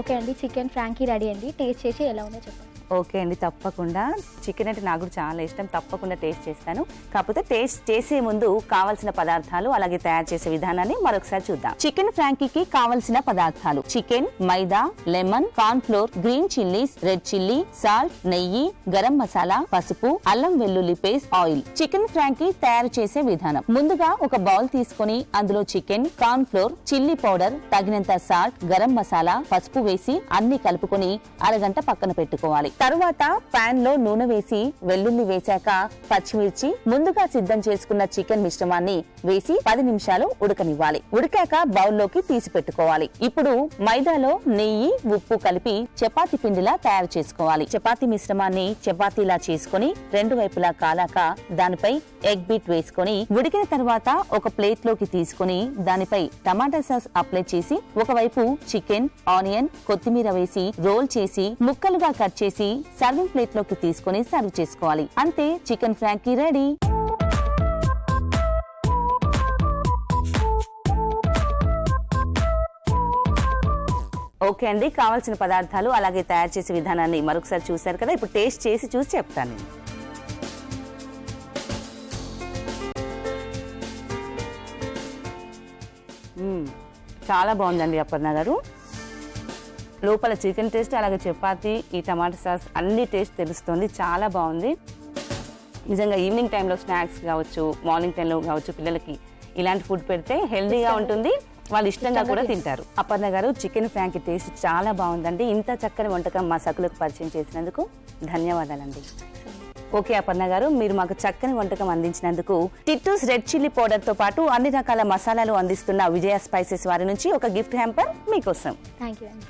D: ఓకే అండి, చికెన్ ఫ్రాంకీ రెడీ అండి. టేస్ట్ చేసి ఎలా ఉందో చెప్పండి.
I: ఓకే అండి, తప్పకుండా. చికెన్ అంటే నాకు కూడా చాలా ఇష్టం, తప్పకుండా టేస్ట్ చేస్తాను. కాకపోతే టేస్ట్ చేసే ముందు కావాల్సిన పదార్థాలు అలాగే తయారు చేసే విధానాన్ని మరొకసారి చూద్దాం. చికెన్ ఫ్రాంకీకి కావాల్సిన పదార్థాలు: chicken, maida, lemon, corn flour, green chillies, red chilli, salt, నెయ్యి, గరం మసాలా, పసుపు, అల్లం వెల్లుల్లి పేస్ట్, ఆయిల్. చికెన్ ఫ్రాంకీ తయారు చేసే విధానం: ముందుగా ఒక బౌల్ తీసుకొని అందులో chicken, corn flour, chilli powder, తగినంత సాల్ట్, గరం మసాలా, పసుపు వేసి అన్ని కలుపుకొని అరగంట పక్కన పెట్టుకోవాలి. తరువాత పాన్ లో నూనె వేసి వెల్లుల్లి వేశాక పచ్చిమిర్చి, ముందుగా సిద్ధం చేసుకున్న చికెన్ మిశ్రమాన్ని వేసి 10 నిమిషాలు ఉడకనివ్వాలి. ఉడికాక బౌల్లోకి తీసి పెట్టుకోవాలి. ఇప్పుడు మైదాలో నెయ్యి, ఉప్పు కలిపి చపాతీ పిండిలా తయారు చేసుకోవాలి. చపాతీ మిశ్రమాన్ని చపాతీలా చేసుకుని 2 వైపులా కాలాక దానిపై ఎగ్ బీట్ వేసుకొని ఉడికిన తర్వాత ఒక ప్లేట్ లోకి తీసుకుని దానిపై టమాటా సాస్ అప్లై చేసి ఒకవైపు చికెన్, ఆనియన్, కొత్తిమీర వేసి రోల్ చేసి ముక్కలుగా కట్ చేసి సర్వింగ్ ప్లేట్ లోకి తీసుకుని సర్వ్ చేసుకోవాలి. అంతే, చికెన్ ఫ్రాంకీ రెడీ. ఓకే అండి, కావాల్సిన పదార్థాలు అలాగే తయారు చేసే విధానాన్ని మరొకసారి చూశారు కదా. ఇప్పుడు టేస్ట్ చేసి చూసి చెప్తాను. చాలా బాగుందండి అపర్ణ గారు. లోపల చికెన్ టేస్ట్ అలాగే చపాతీ, ఈ టమాటా సాస్ అన్ని టేస్ట్ తెలుస్తుంది. చాలా బాగుంది నిజంగా. ఈవినింగ్ టైంలో స్నాక్స్ కావచ్చు, మార్నింగ్ టైంలో కావచ్చు, పిల్లలకి ఇలాంటి ఫుడ్ పెడితే హెల్దీగా ఉంటుంది, వాళ్ళు ఇష్టంగా కూడా తింటారు. అపర్ణ గారు, చికెన్ ఫ్రాంకీ టేస్ట్ చాలా బాగుందండి. ఇంత చక్కని వంటకం మా సకులకు పరిచయం చేసినందుకు ధన్యవాదాలండి. ఓకే అపర్ణ గారు, మీరు మాకు చక్కని వంటకం అందించినందుకు టిట్టూస్ రెడ్ చిల్లీ పౌడర్ తో పాటు అన్ని రకాల మసాలాలు అందిస్తున్న విజయ స్పైసెస్ వారి నుంచి ఒక గిఫ్ట్ హ్యాంపర్ మీకోసం.
D: థ్యాంక్ యూ అండి.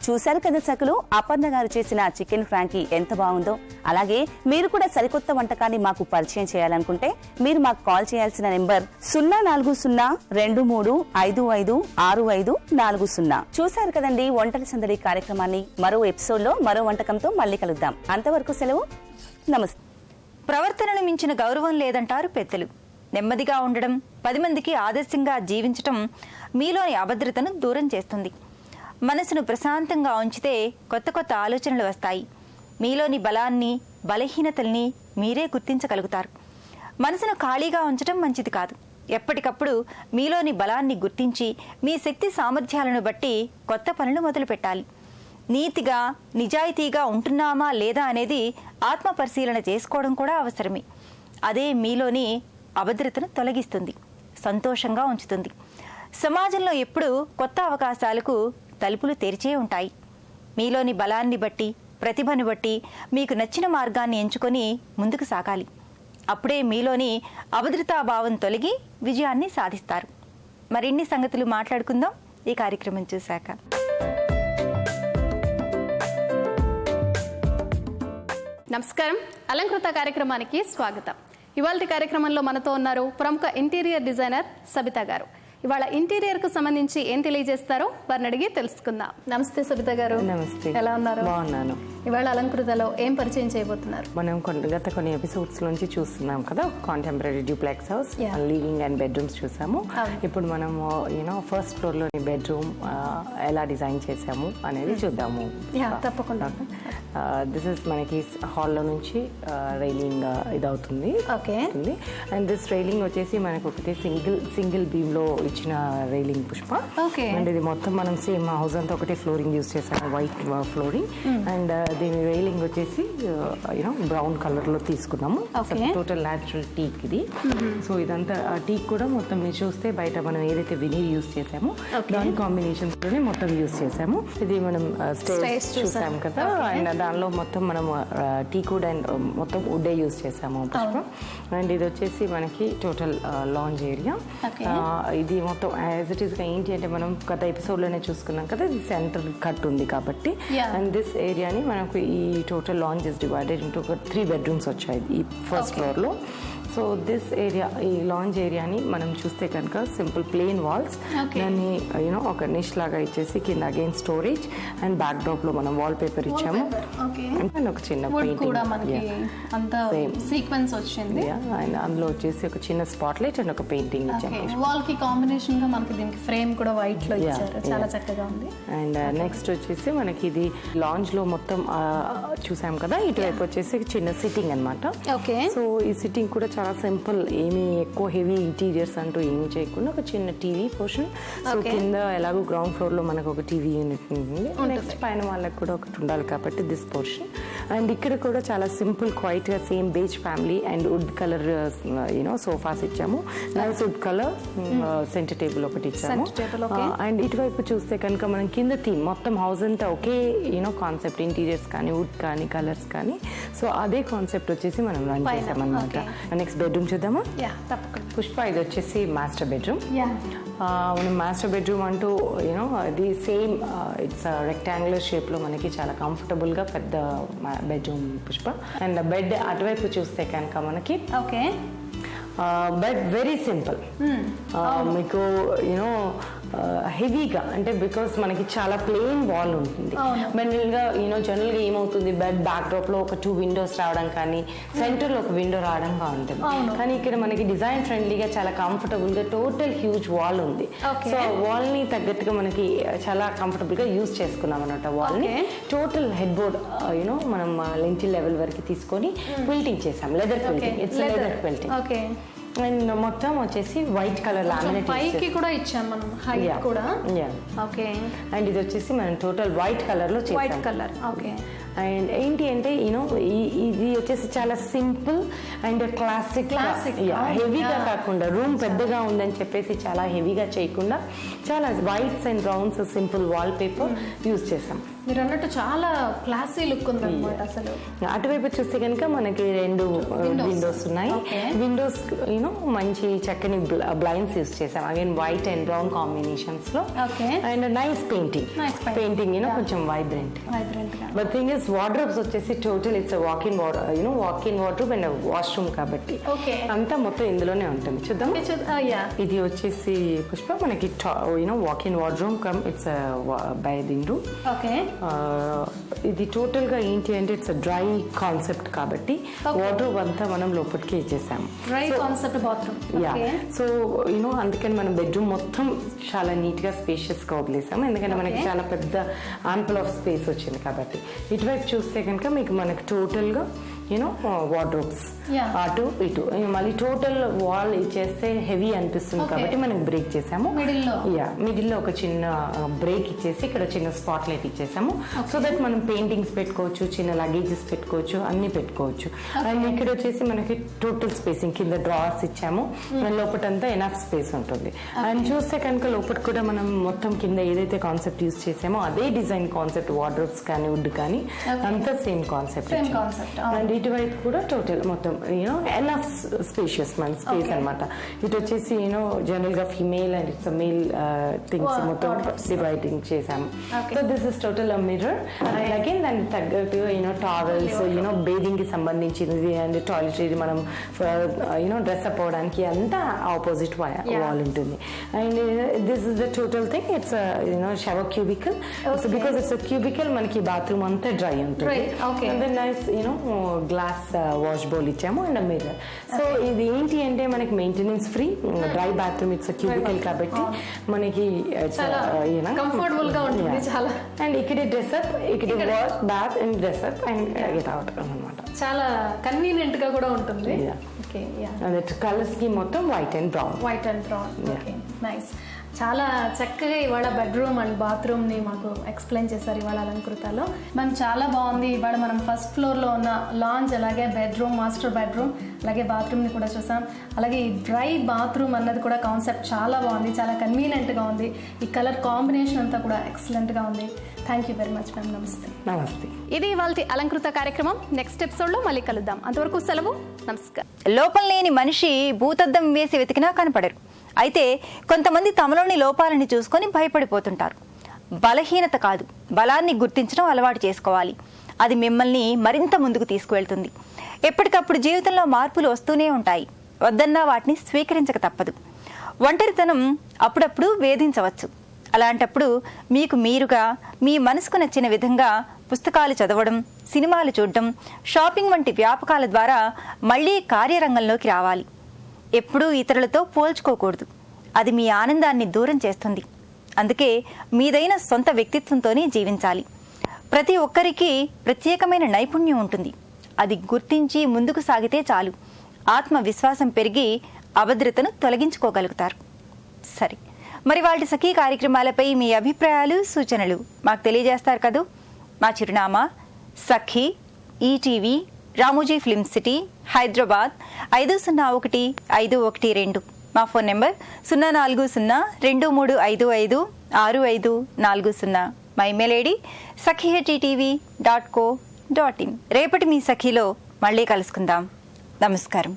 I: చూశారు కదా సకులు, అపర్ణ గారు చేసిన చికెన్ ఫ్రాంకీ ఎంత బాగుందో. అలాగే మీరు కూడా సరికొత్త వంటకాన్ని మాకు పరిచయం చేయాలనుకుంటే మీరు మాకు కాల్ చేయాల్సిన నెంబర్ 04023556540. చూశారు కదండి వంటల సందడి కార్యక్రమాన్ని. మరో ఎపిసోడ్ లో మరో వంటకంతో మళ్ళీ కలుద్దాం. అంతవరకు సెలవు, నమస్తే.
A: ప్రవర్తనను మించిన గౌరవం లేదంటారు పెద్దలు. నెమ్మదిగా ఉండడం, 10 మందికి ఆదర్శంగా జీవించటం మీలోని అభద్రతను దూరం చేస్తుంది. మనసును ప్రశాంతంగా ఉంచితే కొత్త కొత్త ఆలోచనలు వస్తాయి. మీలోని బలాన్ని, బలహీనతల్ని మీరే గుర్తించగలుగుతారు. మనసును ఖాళీగా ఉంచడం మంచిది కాదు. ఎప్పటికప్పుడు మీలోని బలాన్ని గుర్తించి మీ శక్తి సామర్థ్యాలను బట్టి కొత్త పనులు మొదలు పెట్టాలి. నీతిగా, నిజాయితీగా ఉంటున్నామా లేదా అనేది ఆత్మ పరిశీలన చేసుకోవడం కూడా అవసరమే. అదే మీలోని అభద్రతను తొలగిస్తుంది, సంతోషంగా ఉంచుతుంది. సమాజంలో ఎప్పుడూ కొత్త అవకాశాలకు తలుపులు తెరిచే ఉంటాయి. మీలోని బలాన్ని బట్టి, ప్రతిభను బట్టి మీకు నచ్చిన మార్గాన్ని ఎంచుకొని ముందుకు సాగాలి. అప్పుడే మీలోని అభద్రతాభావం తొలగి విజయాన్ని సాధిస్తారు. మరిన్ని సంగతులు మాట్లాడుకుందాం ఈ కార్యక్రమం చూశాక.
C: నమస్కారం, అలంకృత కార్యక్రమానికి స్వాగతం. ఇవాళ కార్యక్రమంలో మనతో ఉన్నారు ప్రముఖ ఇంటీరియర్ డిజైనర్ సబిత గారు. ఇవాళ ఇంటీరియర్ కు సంబంధించి ఏం తెలియజేస్తారో వారిని అడిగి తెలుసుకుందాం. నమస్తే సబిత గారు.
J: నమస్తే.
C: ఎలా ఉన్నారు?
J: బాగున్నాను.
C: ఇవాళ అలంకృతలో ఏం పరిచయం చేయబోతున్నారు?
J: మనం గత కొన్ని ఎపిసోడ్స్ నుంచి చూస్తున్నాం కదా, contemporary duplex house, living and bedrooms చూసాము. ఇప్పుడు మనము ఫస్ట్ ఫ్లోర్ లోని బెడ్రూమ్ ఎలా డిజైన్ చేసాము అనేది చూద్దాము.
C: తప్పకుండా.
J: దిస్ ఇస్ మనకి హాల్లో నుంచి రైలింగ్ ఇదవుతుంది. అండ్ దిస్ రైలింగ్ వచ్చేసి మనకు ఒకటి సింగిల్ బీమ్ లో ఇచ్చిన రైలింగ్ పుష్ప. అండ్ ఇది మొత్తం మనం సేమ్ హౌస్ అంతా ఒకటి ఫ్లోరింగ్ యూజ్ చేసాము, వైట్ ఫ్లోరింగ్. అండ్ దీని రైలింగ్ వచ్చేసి బ్రౌన్ కలర్ లో తీసుకున్నాము. టోటల్ న్యాచురల్ టీక్ ఇది. సో ఇదంతా టీక్ కూడా మొత్తం మీరు చూస్తే బయట మనం ఏదైతే వినీర్ యూజ్ చేసామో దాని కాంబినేషన్స్ లోనే మొత్తం యూజ్ చేసాము. ఇది మనం స్టేర్స్ చూసాము కదా, అండ్ దానిలో మొత్తం మనం టీకుడ్ అండ్ మొత్తం వుడ్డే యూజ్ చేసాము పుష్ప. అండ్ ఇది వచ్చేసి మనకి టోటల్ లాంజ్ ఏరియా. ఇది మొత్తం యాజ్ ఇట్ ఈస్ గా ఏంటి అంటే మనం గత ఎపిసోడ్ లోనే చూసుకున్నాం కదా, ఇది సెంటర్ కట్ ఉంది కాబట్టి. అండ్ దిస్ ఏరియాని మనకు ఈ total lounge is divided into 3 bedrooms వచ్చాయి ఈ ఫస్ట్ ఫ్లోర్ లో. సో దిస్ ఏరియా, ఈ లాంజ్ ఏరియాని మనం చూస్తే కనుక సింపుల్ ప్లెయిన్ వాల్స్, దాన్ని యూనో ఒక నిష్ లాగా ఇచ్చేసి కింద again storage and back drop లో మనం వాల్ పేపర్ ఇచ్చాము. అండ్ ఒక చిన్న
C: సీక్వెన్స్ వచ్చింది.
J: అండ్ అందులో వచ్చేసి ఒక చిన్న స్పాట్ లైట్ అండ్ ఒక పెయింటింగ్ ఇచ్చాము.
C: వాల్ కి కాంబినేషన్ గా మనకి దీనికి ఫ్రేమ్ కూడా వైట్ లో ఇచ్చారు, చాలా చక్కగా ఉంది.
J: అండ్ నెక్స్ట్ వచ్చేసి మనకి ఇది లాంజ్ లో మొత్తం చూసాం కదా, ఇటువైపు వచ్చేసి చిన్న సిట్టింగ్ అన్నమాట. సో ఈ సిట్టింగ్ కూడా చాలా సింపుల్, ఏమి ఎక్కువ హెవీ ఇంటీరియర్స్ అంటూ ఏమి చేయకుండా ఒక చిన్న టీవీ పోర్షన్. సో కింద ఎలాగో గ్రౌండ్ ఫ్లోర్ లో మనకు ఒక టీవీ యూనిట్ ఉంటుంది, నెక్స్ట్ పైన వాళ్ళకి కూడా ఒకటి ఉండాలి కాబట్టి దిస్ పోర్షన్. అండ్ ఇక్కడ కూడా చాలా సింపుల్ క్వైట్ గా same beige family and wood colour you know sofas ఇచ్చాము. Nice wood colour centre table ఒకటి ఇచ్చాము. అండ్ ఇటువైపు చూస్తే కనుక మనం కింద థీమ్ మొత్తం హౌస్ అంతా ఒకే యూనో కాన్సెప్ట్, ఇంటీరియర్స్ కానీ వుడ్ కానీ కలర్స్ కానీ, సో అదే కాన్సెప్ట్ వచ్చేసి మనం రన్ చేసాం అనమాట. నెక్స్ట్ బెడ్రూమ్ చూద్దామా? పుష్ప, ఇది వచ్చేసి మాస్టర్ బెడ్రూమ్. మనం మాస్టర్ బెడ్రూమ్ అంటూ యూనో అది సేమ్ ఇట్స్ రెక్టాంగులర్ షేప్ లో మనకి చాలా కంఫర్టబుల్ గా పెద్ద బెడ్రూమ్ పుష్ప. అండ్ బెడ్ అటువైపు చూస్తే కనుక మనకి బెడ్ వెరీ సింపుల్, మీకు యూనో హెవీగా అంటే బికాస్ మనకి చాలా ప్లెయిన్ వాల్ ఉంటుంది. జనరల్గా జనరల్గా ఏమవుతుంది, బెడ్ బ్యాక్ డ్రాప్ లో ఒక 2 విండోస్ రావడం కానీ సెంటర్ లో ఒక విండో రావడం ఉంటుంది. కానీ ఇక్కడ మనకి డిజైన్ ఫ్రెండ్లీగా చాలా కంఫర్టబుల్ గా టోటల్ హ్యూజ్ వాల్ ఉంది. సో వాల్ ని తగ్గట్టుగా మనకి చాలా కంఫర్టబుల్ గా యూజ్ చేసుకున్నాం అన్నమాట. వాల్ ని టోటల్ హెడ్ బోర్డ్ మనం లెంటిల్ లెవెల్ వరకు తీసుకొని క్విల్టింగ్ చేసాం, leather quilting. It's leather quilting. And మొత్తం వచ్చేసి వైట్ కలర్ లామినేట్
C: పైకి కూడా ఇచ్చాం మనం, హైట్ కూడా. ఓకే.
J: అండ్ ఇది వచ్చేసి మనం టోటల్ వైట్ కలర్ లో చేసాం.
C: White colour. ఓకే.
J: అండ్ ఏంటి అంటే ఇది వచ్చేసి చాలా సింపుల్ అండ్ క్లాసిక్, హెవీగా కాకుండా, రూమ్ పెద్దగా ఉందని చెప్పేసి చాలా హెవీగా చేయకుండా చాలా whites and browns simple wall paper use చేసాం.
C: మీరు అన్నట్టు చాలా క్లాసీ లుక్ ఉంది అన్నమాట. అసలు
J: అటువైపు చూస్తే కనుక మనకి 2 విండోస్ ఉన్నాయి. విండోస్ మంచి చక్కని బ్లైండ్స్ యూజ్ చేసాం, again white and brown combinations లో. అండ్ నైస్ పెయింటింగ్ కొంచెం vibrant. But thing is wardrobes వచ్చేసి total it's walk-in wardrobe and washroom కాబట్టి అంతా మొత్తం ఇందులోనే ఉంటుంది. చూద్దాం. ఇది వచ్చేసి పుష్ప మనకి walk-in wardrobe come it's bedroom room. ఇది టోటల్ గా ఏంటి అంటే ఇట్స్ డ్రై కాన్సెప్ట్ కాబట్టి వార్డ్రోబ్ అంతా మనం లోపలికి ఇచ్చేసాము. సో అందుకని మనం బెడ్రూమ్ మొత్తం చాలా నీట్ గా స్పేషియస్ గా వదిలేసాము, ఎందుకంటే మనకి చాలా పెద్ద ఆంపుల్ ఆఫ్ స్పేస్ వచ్చింది కాబట్టి. ఇటువైపు చూస్తే కనుక మీకు మనకి టోటల్ గా వార్డ్రోబ్స్ అటు ఇటు, మళ్ళీ టోటల్ వాల్ ఇచ్చేస్తే హెవీ అనిపిస్తుంది కాబట్టి మనం బ్రేక్ చేసాము. మిడిల్ లో ఒక చిన్న బ్రేక్ ఇచ్చేసి ఇక్కడ చిన్న స్పాట్ లైట్ ఇచ్చేసాము. సో దట్ మనం పెయింటింగ్స్ పెట్టుకోవచ్చు, చిన్న లగేజెస్ పెట్టుకోవచ్చు, అన్ని పెట్టుకోవచ్చు. అండ్ ఇక్కడ వచ్చేసి మనకి టోటల్ స్పేసింగ్ కింద డ్రావర్స్ ఇచ్చాము, లోపటంతా ఎనఫ్ స్పేస్ ఉంటుంది. అండ్ చూస్తే కనుక లోపల కూడా మనం మొత్తం కింద ఏదైతే కాన్సెప్ట్ యూజ్ చేసామో అదే డిజైన్ కాన్సెప్ట్, వార్డ్రోబ్స్ కానీ వుడ్ కానీ అంతా సేమ్ కాన్సెప్ట్. అండ్ ఇటువైపు కూడా టోటల్ మొత్తం ఎనఫ్ స్పేషియస్ మన స్పేస్ అనమాట. ఇటు వచ్చేసి జనరల్ గా female and it's male things మొత్తం డివైడింగ్ చేసాము. So this is total mirror. And again దానికి తగ్గట్టు టావెల్స్ బేదింగ్ కి సంబంధించినది అండ్ టాయిలెటరీ మనం డ్రెస్ అప్ అవడానికి అంతా ఆపోజిట్ వాల్ ఉంటుంది. And this is the total thing. It's shower cubical. Because it's cubical మనకి బాత్రూమ్ అంతా డ్రై ఉంటుంది. నైస్ గ్లాస్ వాష్ బౌల్ ఇచ్చాము అండ్ మిర్రర్. సో ఇది ఏంటి అంటే మనకి maintenance free, dry bathroom, it's cubical కాబట్టి మనకి
C: కంఫర్టబుల్ గా ఉంటుంది చాలా.
J: అండ్ ఇక్కడ డ్రెస్అప్, ఇక్కడ wash bath and dress up and get out అన్నమాట.
C: చాలా కన్వీనియంట్ గా కూడా ఉంటుంది.
J: కలర్స్ కి మొత్తం white and brown.
C: Okay, nice. చాలా చక్కగా ఇవాళ బెడ్రూమ్ అండ్ బాత్రూమ్ని మాకు ఎక్స్ప్లెయిన్ చేశారు ఇవాళ అలంకృతలో. మనం చాలా బాగుంది. ఇవాళ మనం ఫస్ట్ ఫ్లోర్లో ఉన్న లాంజ్, అలాగే బెడ్రూమ్, మాస్టర్ బెడ్రూమ్, అలాగే బాత్రూమ్ని కూడా చూసాం. అలాగే ఈ డ్రై బాత్రూమ్ అన్నది కూడా కాన్సెప్ట్ చాలా బాగుంది, చాలా కన్వీనియంట్గా ఉంది. ఈ కలర్ కాంబినేషన్ అంతా కూడా ఎక్సలెంట్గా ఉంది. Thank you very much ma'am. నమస్తే.
J: నమస్తే.
C: ఇది ఇవాళ అలంకృత కార్యక్రమం. నెక్స్ట్ ఎపిసోడ్లో మళ్ళీ కలుద్దాం. అంతవరకు సెలవు, నమస్కారం.
A: లోపం లేని మనిషి భూతద్దం వేసి వెతికినా కనపడరు. అయితే కొంతమంది తమలోని లోపాలని చూసుకొని భయపడిపోతుంటారు. బలహీనత కాదు, బలాన్ని గుర్తించడం అలవాటు చేసుకోవాలి. అది మిమ్మల్ని మరింత ముందుకు తీసుకువెళ్తుంది. ఎప్పటికప్పుడు జీవితంలో మార్పులు వస్తూనే ఉంటాయి. వద్దన్నా వాటిని స్వీకరించక తప్పదు. ఒంటరితనం అప్పుడప్పుడు వేధించవచ్చు. అలాంటప్పుడు మీకు మీరుగా మీ మనసుకు నచ్చిన విధంగా పుస్తకాలు చదవడం, సినిమాలు చూడడం, షాపింగ్ వంటి వ్యాపకాల ద్వారా మళ్ళీ కార్యరంగంలోకి రావాలి. ఎప్పుడూ ఇతరులతో పోల్చుకోకూడదు. అది మీ ఆనందాన్ని దూరం చేస్తుంది. అందుకే మీదైన సొంత వ్యక్తిత్వంతోనే జీవించాలి. ప్రతి ఒక్కరికి ప్రత్యేకమైన నైపుణ్యం ఉంటుంది. అది గుర్తించి ముందుకు సాగితే చాలు. ఆత్మవిశ్వాసం పెరిగి అభద్రతను తొలగించుకోగలుగుతారు. సరే, మరి వాటి సఖీ కార్యక్రమాలపై మీ అభిప్రాయాలు, సూచనలు మాకు తెలియజేస్తారు కదూ. మా చిరునామా Sakhi, ETV, Ramoji film city, Hyderabad 501512. మా ఫోన్ నెంబర్ 0402355640. మా ఇమెయిల్ ఐడి sakhi@ttv.co.in. రేపటి మీ సఖీలో మళ్ళీ కలుసుకుందాం. నమస్కారం.